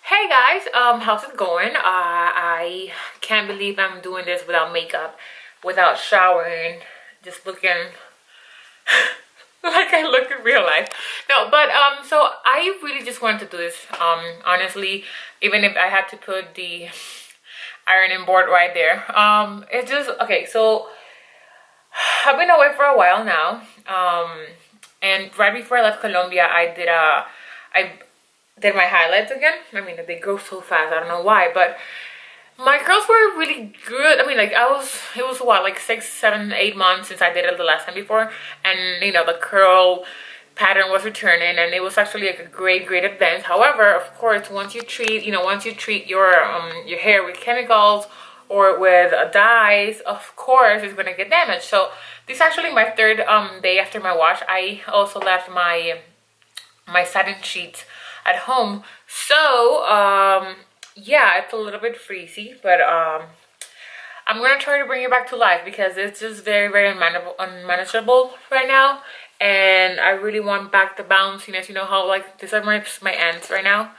Hey guys, how's it going? I can't believe I'm doing this without makeup, without showering, just looking like I look in real life. No, but so I really just wanted to do this. Honestly, even if I had to put the ironing board right there. It's just okay. So I've been away for a while now. And right before I left Colombia, I did my highlights again. I mean, they grow so fast. I don't know why, but my curls were really good. I mean, like it was what, like 6, 7, 8 months since I did it the last time before, and you know, the curl pattern was returning, and it was actually like a great advance. However, of course, once you treat your hair with chemicals or with dyes, of course it's gonna get damaged. So this is actually my third day after my wash. I also left my satin sheets at home, so yeah, it's a little bit freezy, but I'm gonna try to bring it back to life because it's just very unmanageable right now, and I really want back the bounciness. You know how, like, these are my ends right now,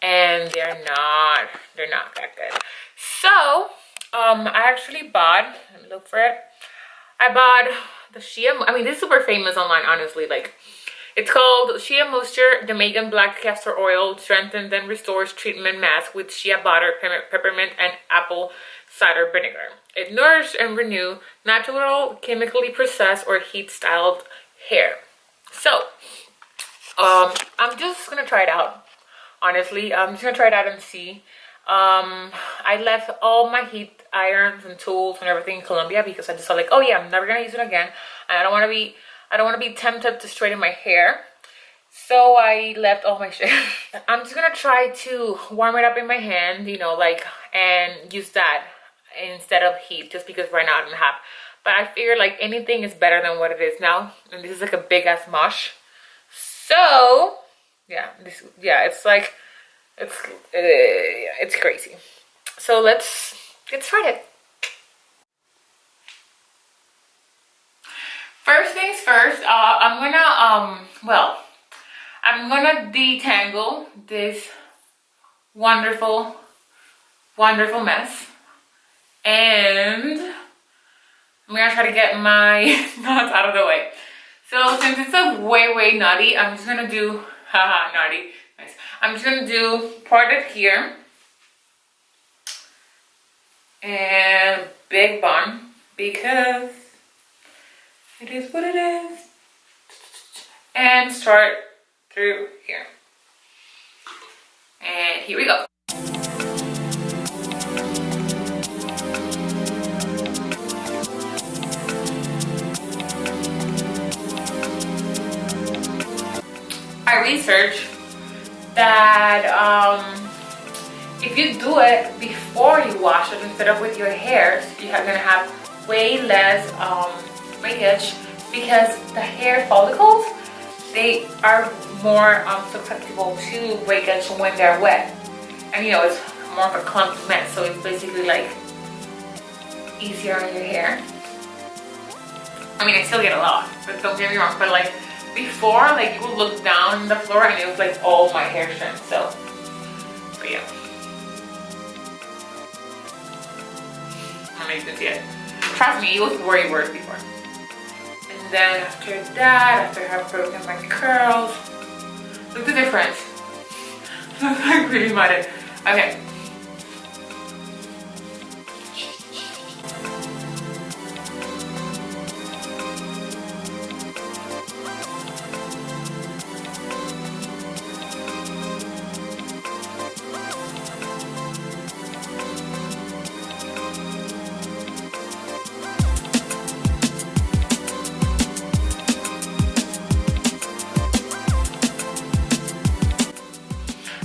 and they're not that good. So I actually bought, let me look for it, I bought the Shea, I mean, this is super famous online, honestly. Like, it's called Shea Moisture Jamaican Black Castor Oil Strengthens and Restores Treatment Mask with Shea Butter, Peppermint, and Apple Cider Vinegar. It nourishes and renews natural, chemically processed, or heat-styled hair. So, I'm just gonna try it out. Honestly, I'm just gonna try it out and see. I left all my heat irons and tools and everything in Colombia because I just thought, like, oh yeah, I'm never gonna use it again, and I don't want to be tempted to straighten my hair. So I left all my shit. I'm just gonna try to warm it up in my hand, you know, like, and use that instead of heat, just because right now I don't have. But I figure like anything is better than what it is now, and this is like a big ass mush. So yeah, it's like it's crazy. So let's get started. First things first, I'm gonna detangle this wonderful mess, and I'm gonna try to get my knots out of the way. So since it's a way knotty, I'm just gonna do, haha, knotty, nice. I'm just gonna do part of here and big bun because it is what it is, and start through here. And here we go. I researched that if you do it before you wash it instead of with your hairs, you're gonna have way less breakage, because the hair follicles, they are more susceptible to breakage when they're wet, and you know, it's more of a clumpy mess, so it's basically like easier on your hair. I mean, I still get a lot, but don't get me wrong, but like before, like, you would look down the floor and it was like all my hair strands. So but yeah, I don't know if you can see it. Trust me, it was way worse before. And then after that, after I've broken my curls, look at the difference. Looks like really mudded. Okay.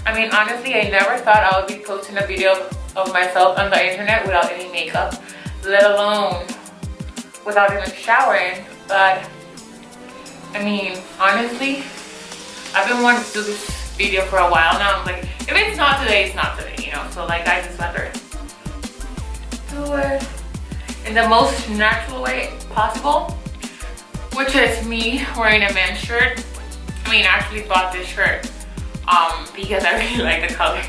I mean, honestly, I never thought I would be posting a video of myself on the internet without any makeup, let alone without even showering. But I mean, honestly, I've been wanting to do this video for a while now. I'm like, if it's not today, it's not today, you know? So like, I just rather do it in the most natural way possible, which is me wearing a men's shirt. I mean, I actually bought this shirt because I really like the color.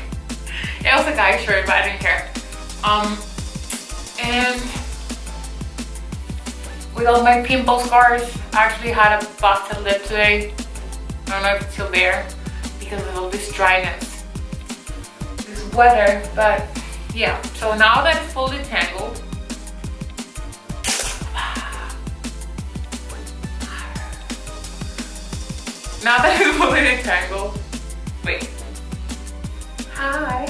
It was a guy's shirt, but I didn't care. And with all my pimple scars, I actually had a busted lip today. I don't know if it's still there because of all this dryness, this weather, but yeah. So now that it's fully tangled, wait. Hi.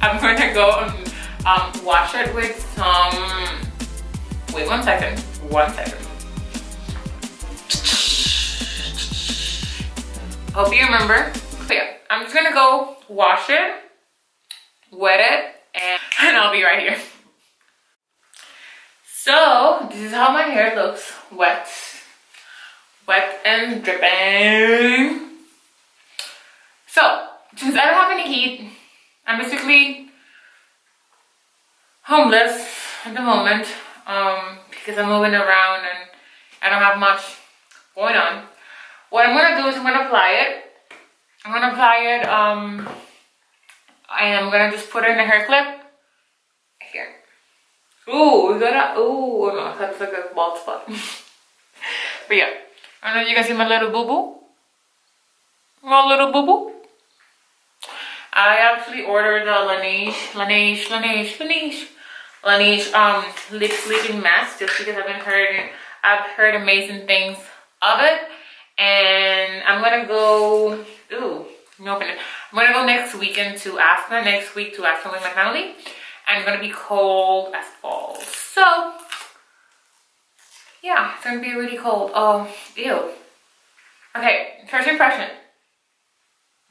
I'm gonna go and wash it with some, wait 1 second. Hope you remember. But yeah, I'm just gonna go wash it, wet it, and I'll be right here. So this is how my hair looks, wet and dripping. So since I don't have any heat, I'm basically homeless at the moment because I'm moving around and I don't have much going on. What I'm gonna do is I'm gonna apply it and I'm gonna just put it in a hair clip here. Ooh, we got oh no, that's like a bald spot. But yeah, I don't know if you can see my little boo-boo. I actually ordered the Laneige lip sleeping mask just because I've heard amazing things of it, and I'm gonna go. Ooh, open it. I'm gonna go next week to Aspen with my family, and it's gonna be cold as balls. So yeah, it's gonna be really cold. Oh, ew. Okay, first impression.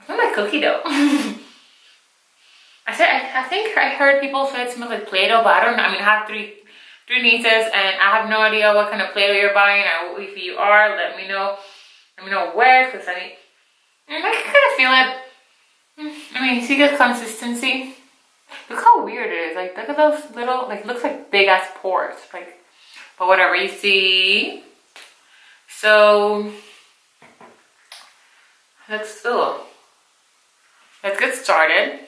It smells like cookie dough. I think I heard people say it smells like Play-Doh, but I don't know. I mean, I have three nieces, and I have no idea what kind of Play-Doh you're buying. If you are, let me know. Let me know where, because I can kind of feel it. I mean, see the consistency? Look how weird it is. Like, look at those little, like, looks like big ass pores. Like, but whatever, you see. So let's get started.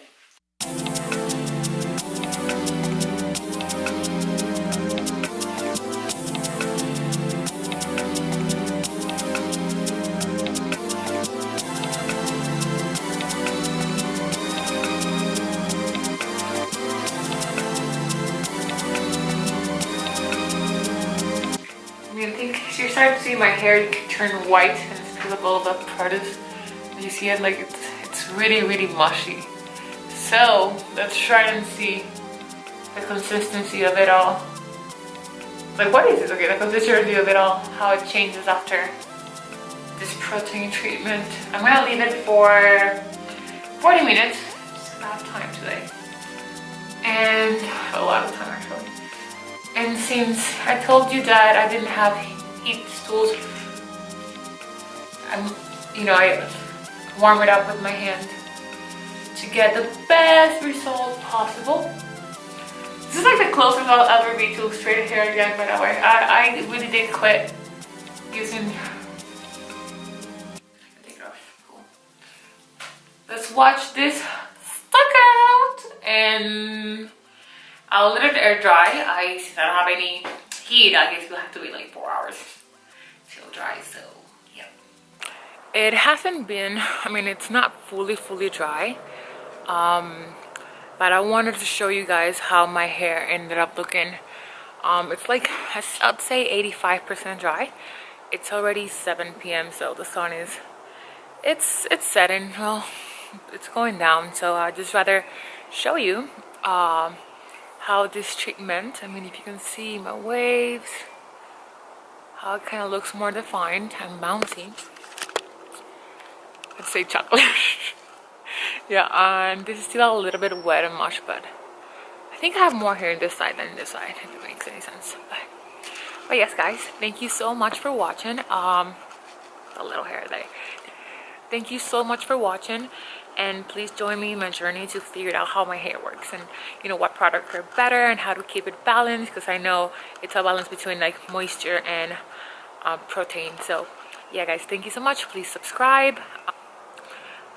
I think you're starting to see my hair turn white and it's because of all the produce. You see it, like it's really mushy. So let's try and see the consistency of it all. Like, what is it? Okay, the consistency of it all, how it changes after this protein treatment. I'm gonna leave it for 40 minutes. It's about time today, and a lot of time actually. And since I told you that I didn't have heat stools, I warm it up with my hand to get the best result possible. This is like the closest I'll ever be to straight hair again, by the way. I really did quit using. Take it off. Cool. Let's watch this stuck out, and I'll let it air dry. Since I don't have any heat, I guess we'll have to wait like 4 hours till dry. So yeah, it hasn't been. I mean, it's not fully dry. But I wanted to show you guys how my hair ended up looking. It's like, I'd say 85% dry. It's already 7 p.m. so the sun is, it's setting. Well, it's going down. So I'd just rather show you how this treatment, I mean, if you can see my waves, how it kind of looks more defined and bouncy. Let's say chocolate. Yeah, and this is still a little bit wet and mush, but I think I have more hair on this side than this side, if it makes any sense. But yes, guys, thank you so much for watching. A little hair there. Thank you so much for watching, and please join me in my journey to figure out how my hair works, and what products are better and how to keep it balanced, because I know it's a balance between like moisture and protein. So yeah, guys, thank you so much. Please subscribe.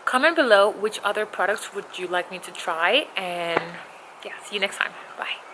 comment below which other products would you like me to try, and yeah, see you next time. Bye.